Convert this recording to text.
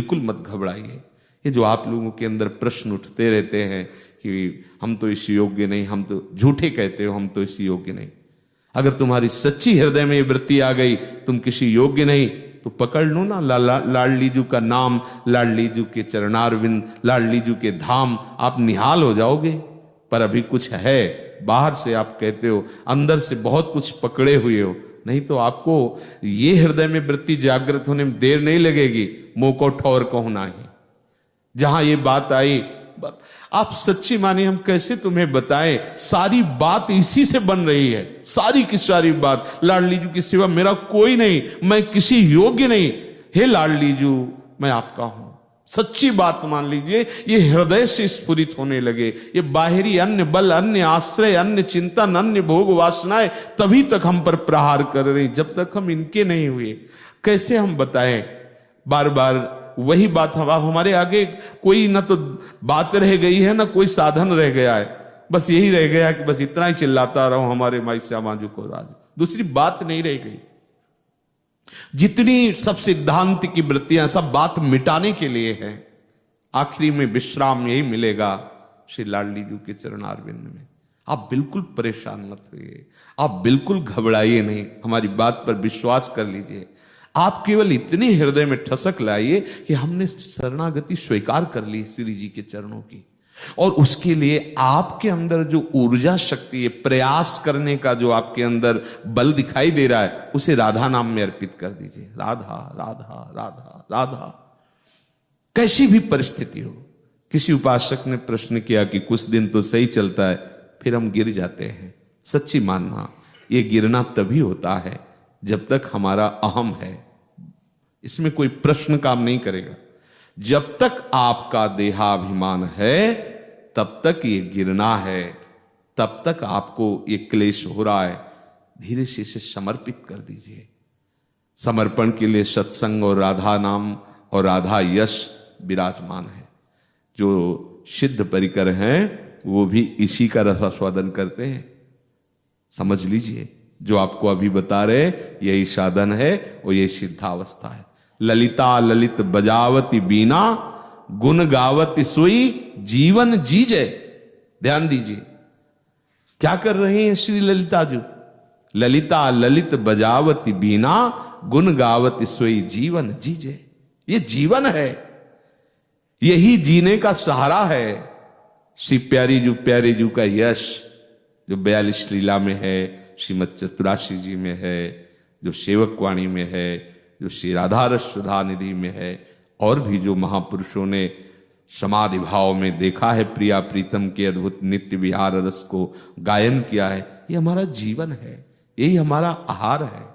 बिल्कुल मत घबराइए। ये जो आप लोगों के अंदर प्रश्न उठते रहते हैं कि हम तो इस योग्य नहीं, हम तो झूठे कहते हो हम तो इस योग्य नहीं, अगर तुम्हारी सच्ची हृदय में ये वृत्ति आ गई तुम किसी योग्य नहीं, तो पकड़ लो ना लाडली जू का नाम, लाडली जू के चरणारविंद, लाडली जू के धाम, आप निहाल हो जाओगे। पर अभी कुछ है, बाहर से आप कहते हो, अंदर से बहुत कुछ पकड़े हुए हो, नहीं तो आपको ये हृदय में वृत्ति जागृत होने में देर नहीं लगेगी। मुंह को ठौर कहूं नहीं, जहां ये बात आई, आप सच्ची माने हम कैसे तुम्हें बताएं, सारी बात इसी से बन रही है, सारी की सारी बात। लाडली जू की सिवा मेरा कोई नहीं, मैं किसी योग्य नहीं, हे लाडली जू मैं आपका हूं। सच्ची बात मान लीजिए, ये हृदय से स्फुरित होने लगे। ये बाहरी अन्य बल, अन्य आश्रय, अन्य चिंतन, अन्य भोग वासनाएं तभी तक हम पर प्रहार कर रही, जब तक हम इनके नहीं हुए कैसे हम बताएं। बार बार वही बात हमारे आगे कोई ना तो बात रह गई है, ना कोई साधन रह गया है, बस यही रह गया कि बस इतना ही चिल्लाता रहो हमारे माई श्यामाजू को राज, दूसरी बात नहीं रह गई। जितनी सब सिद्धांत की वृत्तियां सब बात मिटाने के लिए है। आखिरी में विश्राम यही मिलेगा श्री लाडली जू के चरणारविंद में। आप बिल्कुल परेशान मत होइए, आप बिल्कुल घबराइए नहीं, हमारी बात पर विश्वास कर लीजिए। आप केवल इतनी हृदय में ठसक लाइए कि हमने शरणागति स्वीकार कर ली श्री जी के चरणों की, और उसके लिए आपके अंदर जो ऊर्जा शक्ति है, प्रयास करने का जो आपके अंदर बल दिखाई दे रहा है, उसे राधा नाम में अर्पित कर दीजिए। राधा राधा राधा राधा। कैसी भी परिस्थिति हो। किसी उपासक ने प्रश्न किया कि कुछ दिन तो सही चलता है, फिर हम गिर जाते हैं। सच्ची मानना, ये गिरना तभी होता है जब तक हमारा अहम है, इसमें कोई प्रश्न काम नहीं करेगा। जब तक आपका देहाभिमान है तब तक ये गिरना है, तब तक आपको ये क्लेश हो रहा है। धीरे से इसे समर्पित कर दीजिए। समर्पण के लिए सत्संग और राधा नाम और राधा यश विराजमान है। जो सिद्ध परिकर हैं वो भी इसी का रसास्वादन करते हैं। समझ लीजिए, जो आपको अभी बता रहे यही साधन है और यही सिद्धावस्था है। ललिता ललित बजावती बीना, गुण गावती सोई जीवन जीजे। ध्यान दीजिए, क्या कर रहे हैं श्री ललिता जी। ललिता ललित बजावती बीना, गुण गावती सोई जीवन जीजे। ये जीवन है, यही जीने का सहारा है। श्री प्यारी जू का यश जो 42 लीला में है, श्रीमद चतुराशी जी में है, जो सेवक वाणी में है, जो श्री राधा रस सुधा निधि में है, और भी जो महापुरुषों ने समाधि भाव में देखा है प्रिया प्रीतम के अद्भुत नित्य विहार रस को गायन किया है, ये हमारा जीवन है, यही हमारा आहार है।